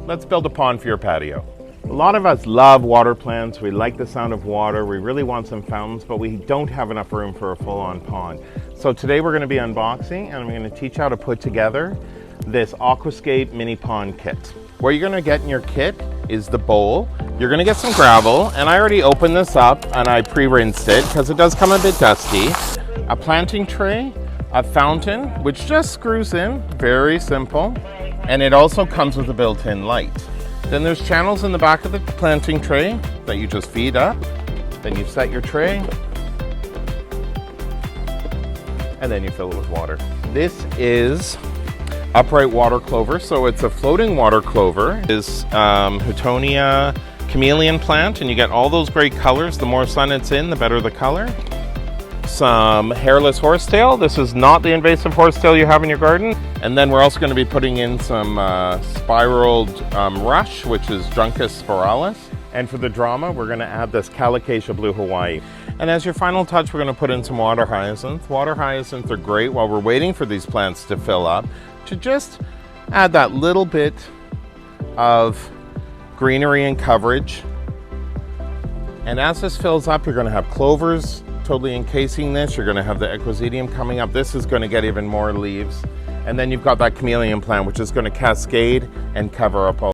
let's build a pond for your patio. A lot of us love water plants. We like the sound of water. We really want some fountains, but we don't have enough room for a full-on pond. So today we're going to be unboxing and I'm going to teach you how to put together this Aquascape mini pond kit. What you're going to get in your kit is the bowl. You're going to get some gravel, and I already opened this up and I pre-rinsed it because it does come a bit dusty. A planting tray, a fountain, which just screws in, very simple. And it also comes with a built-in light. Then there's channels in the back of the planting tray that you just feed up. Then you set your tray. And then you fill it with water. This is upright water clover. So it's a floating water clover. It's Houtonia chameleon plant, and you get all those great colors. The more sun it's in, the better the color. Some hairless horsetail. This is not the invasive horsetail you have in your garden. And then we're also going to be putting in some spiraled rush, which is Druncus spiralis. And for the drama, we're going to add this Calicacia blue Hawaii. And as your final touch, we're going to put in some water hyacinth. Water hyacinth are great while we're waiting for these plants to fill up, to just add that little bit of greenery and coverage. And as this fills up, you're going to have clovers totally encasing this. You're going to have the equisetium coming up. This is going to get even more leaves. And then you've got that chameleon plant, which is going to cascade and cover up all